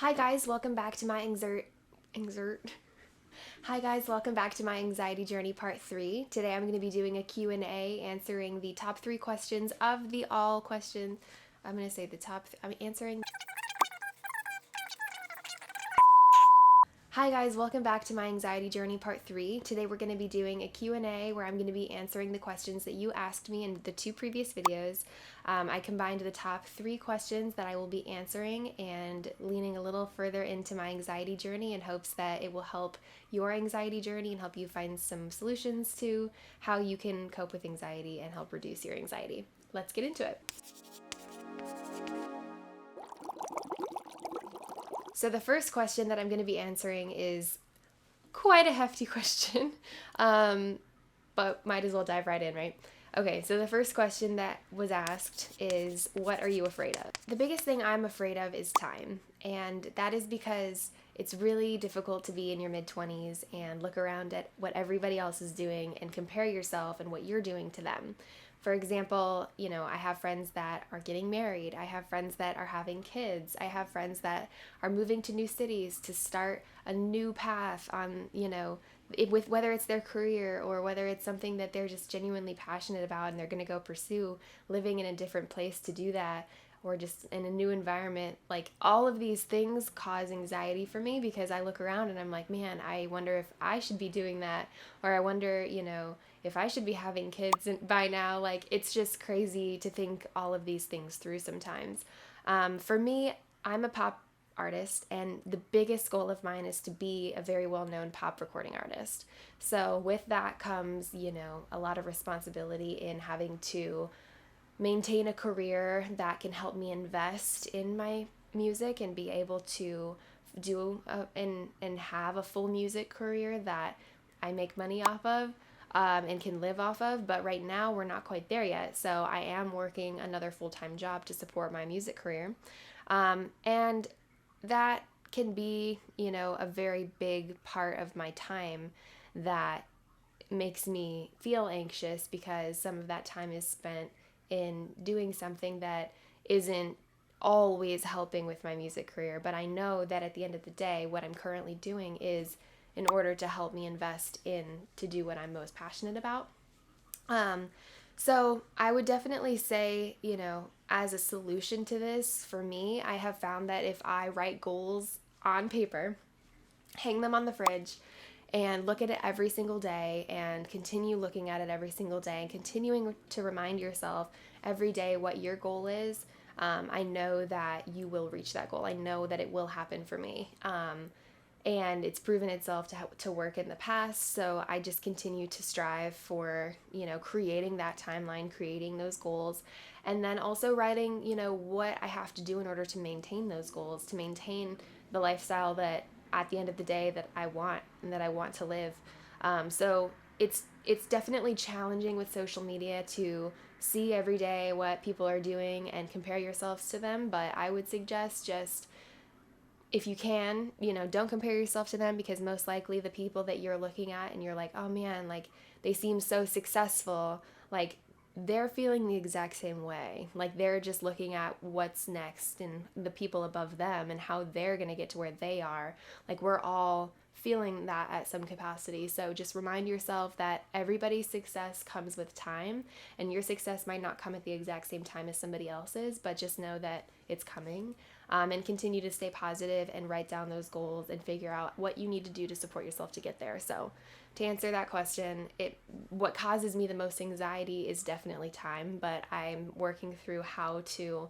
Hi guys, welcome back to my Hi guys, welcome back to my anxiety journey part 3. Today I'm going to be doing a Q&A answering the top 3 questions of the all questions. I'm going to say the top I'm answering. Hi guys, welcome back to my anxiety journey part 3. Today we're going to be doing a Q&A where I'm going to be answering the questions that you asked me in the 2 previous videos. I combined the top 3 questions that I will be answering and leaning a little further into my anxiety journey in hopes that it will help your anxiety journey and help you find some solutions to how you can cope with anxiety and help reduce your anxiety. Let's get into it. So the first question that I'm going to be answering is quite a hefty question, but might as well dive right in, right? Okay, so the first question that was asked is, what are you afraid of? The biggest thing I'm afraid of is time, and that is because it's really difficult to be in your mid-20s and look around at what everybody else is doing and compare yourself and what you're doing to them. For example, I have friends that are getting married. I have friends that are having kids. I have friends that are moving to new cities to start a new path on, with whether it's their career or whether it's something that they're just genuinely passionate about and they're going to go pursue living in a different place to do that, or just in a new environment. Like, all of these things cause anxiety for me because I look around and I'm like, man, I wonder if I should be doing that, or I wonder, if I should be having kids by now. Like, it's just crazy to think all of these things through sometimes. For me, I'm a pop artist, and the biggest goal of mine is to be a very well-known pop recording artist. So with that comes, a lot of responsibility in having to maintain a career that can help me invest in my music and be able to do and have a full music career that I make money off of, and can live off of. But right now we're not quite there yet, so I am working another full-time job to support my music career, and that can be, a very big part of my time that makes me feel anxious because some of that time is spent in doing something that isn't always helping with my music career. But I know that at the end of the day, what I'm currently doing is in order to help me invest in to do what I'm most passionate about. So I would definitely say, as a solution to this, for me, I have found that if I write goals on paper, hang them on the fridge, and look at it every single day and continue looking at it every single day and continuing to remind yourself every day what your goal is, I know that you will reach that goal. I know that it will happen for me. And it's proven itself to work in the past. So I just continue to strive for, creating that timeline, creating those goals, and then also writing, what I have to do in order to maintain those goals, to maintain the lifestyle that at the end of the day that I want and that I want to live. So it's definitely challenging with social media to see every day what people are doing and compare yourselves to them. But I would suggest, just if you can, don't compare yourself to them, because most likely the people that you're looking at and you're like, oh man, like, they seem so successful, like, they're feeling the exact same way. Like, they're just looking at what's next and the people above them and how they're going to get to where they are. Like, we're all feeling that at some capacity. So just remind yourself that everybody's success comes with time, and your success might not come at the exact same time as somebody else's, but just know that it's coming. And continue to stay positive and write down those goals and figure out what you need to do to support yourself to get there. So to answer that question, what causes me the most anxiety is definitely time, but I'm working through how to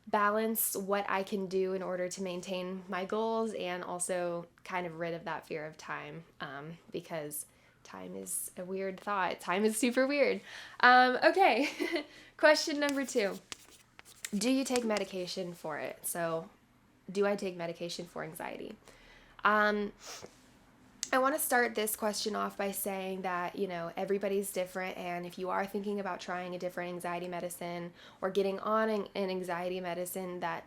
balance what I can do in order to maintain my goals and also kind of rid of that fear of time, because time is a weird thought. Time is super weird. Okay, question number 2. Do you take medication for it? So, do I take medication for anxiety? I want to start this question off by saying that, everybody's different, and if you are thinking about trying a different anxiety medicine or getting on an anxiety medicine, that,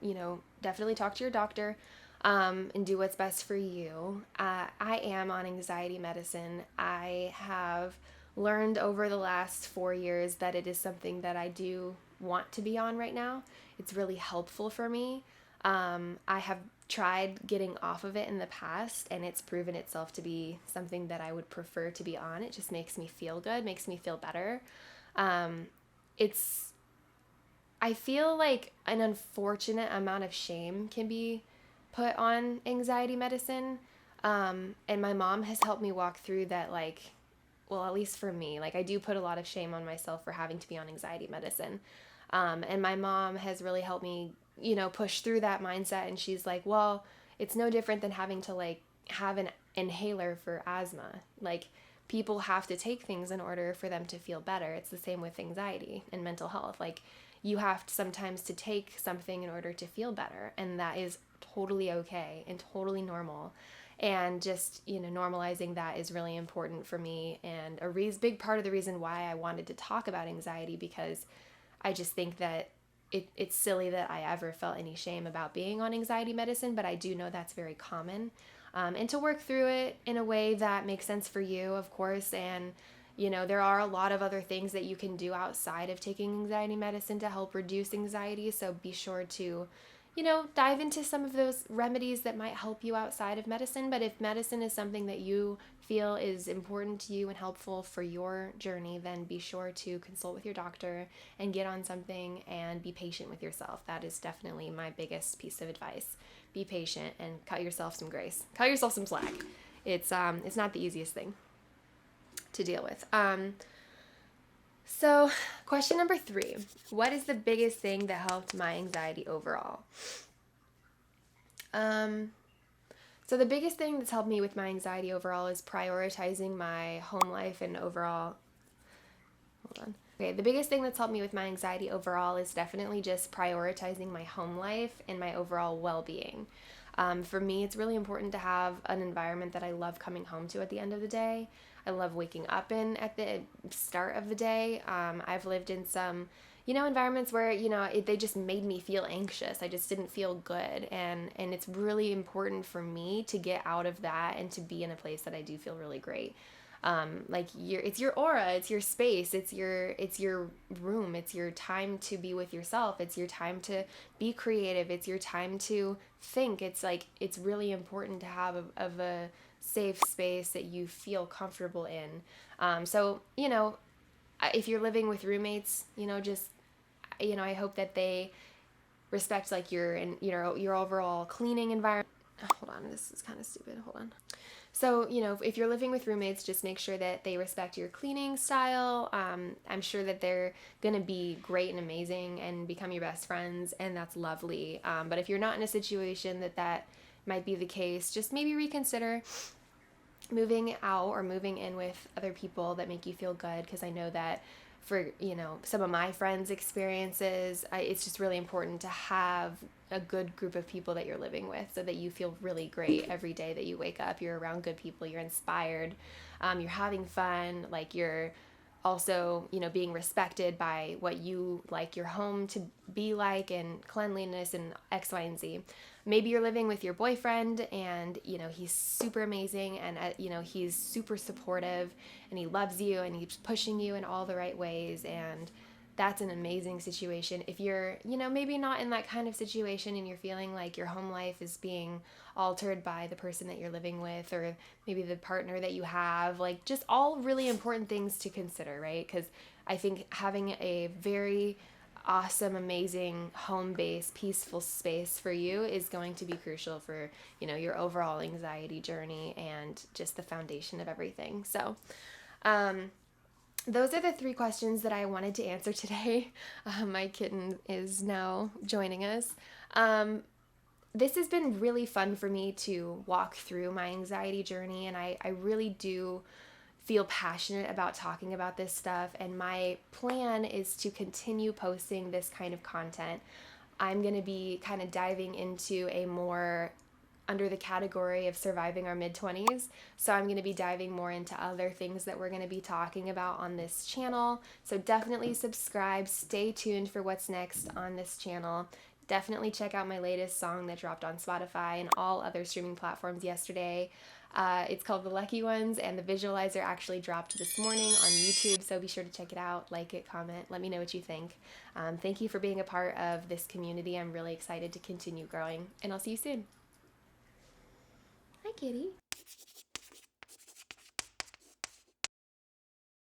definitely talk to your doctor, and do what's best for you. I am on anxiety medicine. I have learned over the last 4 years that it is something that I do want to be on right now. It's really helpful for me. I have tried getting off of it in the past, and it's proven itself to be something that I would prefer to be on. It just makes me feel good, makes me feel better. It's I feel like an unfortunate amount of shame can be put on anxiety medicine. And my mom has helped me walk through that, like, well, at least for me, like, I do put a lot of shame on myself for having to be on anxiety medicine. And my mom has really helped me, push through that mindset. And she's like, well, it's no different than having to, like, have an inhaler for asthma. Like, people have to take things in order for them to feel better. It's the same with anxiety and mental health. Like, you have to sometimes to take something in order to feel better, and that is totally okay and totally normal. And just, normalizing that is really important for me, and a big part of the reason why I wanted to talk about anxiety, because I just think that it's silly that I ever felt any shame about being on anxiety medicine, but I do know that's very common. And to work through it in a way that makes sense for you, of course. And there are a lot of other things that you can do outside of taking anxiety medicine to help reduce anxiety. So be sure to, dive into some of those remedies that might help you outside of medicine. But if medicine is something that you feel is important to you and helpful for your journey, then be sure to consult with your doctor and get on something, and be patient with yourself. That is definitely my biggest piece of advice. Be patient and cut yourself some grace. Cut yourself some slack. It's not the easiest thing to deal with. So question number 3, what is the biggest thing that helped my anxiety overall? So the biggest thing that's helped me with my anxiety overall is prioritizing my home life and overall, Okay, the biggest thing that's helped me with my anxiety overall is definitely just prioritizing my home life and my overall well-being. For me, it's really important to have an environment that I love coming home to at the end of the day. I love waking up in at the start of the day. I've lived in some, environments where, they just made me feel anxious. I just didn't feel good. And it's really important for me to get out of that and to be in a place that I do feel really great. It's your aura, it's your space, it's your room, it's your time to be with yourself, it's your time to be creative, it's your time to think. It's really important to have a safe space that you feel comfortable in. So if you're living with roommates, I hope that they respect like your overall cleaning environment. Hold on, this is kind of stupid. Hold on. So, if you're living with roommates, just make sure that they respect your cleaning style. I'm sure that they're going to be great and amazing and become your best friends, and that's lovely. But if you're not in a situation that might be the case, just maybe reconsider moving out or moving in with other people that make you feel good, because I know that for, some of my friends' experiences, it's just really important to have a good group of people that you're living with so that you feel really great every day that you wake up. You're around good people, you're inspired, you're having fun, like you're also, being respected by what you like your home to be like, and cleanliness and X, Y, and Z. Maybe you're living with your boyfriend and, he's super amazing and, he's super supportive and he loves you and he's pushing you in all the right ways, and that's an amazing situation. If you're, maybe not in that kind of situation and you're feeling like your home life is being altered by the person that you're living with, or maybe the partner that you have, like just all really important things to consider, right? Because I think having a very awesome, amazing home-based, peaceful space for you is going to be crucial for, your overall anxiety journey and just the foundation of everything. So, those are the 3 questions that I wanted to answer today. My kitten is now joining us. This has been really fun for me to walk through my anxiety journey, and I really do feel passionate about talking about this stuff, and my plan is to continue posting this kind of content. I'm going to be kind of diving into a more under the category of surviving our mid-20s. So I'm going to be diving more into other things that we're going to be talking about on this channel. So definitely subscribe, stay tuned for what's next on this channel. Definitely check out my latest song that dropped on Spotify and all other streaming platforms yesterday. It's called The Lucky Ones, and the visualizer actually dropped this morning on YouTube, so be sure to check it out, like it, comment, let me know what you think. Thank you for being a part of this community. I'm really excited to continue growing, and I'll see you soon. kitty.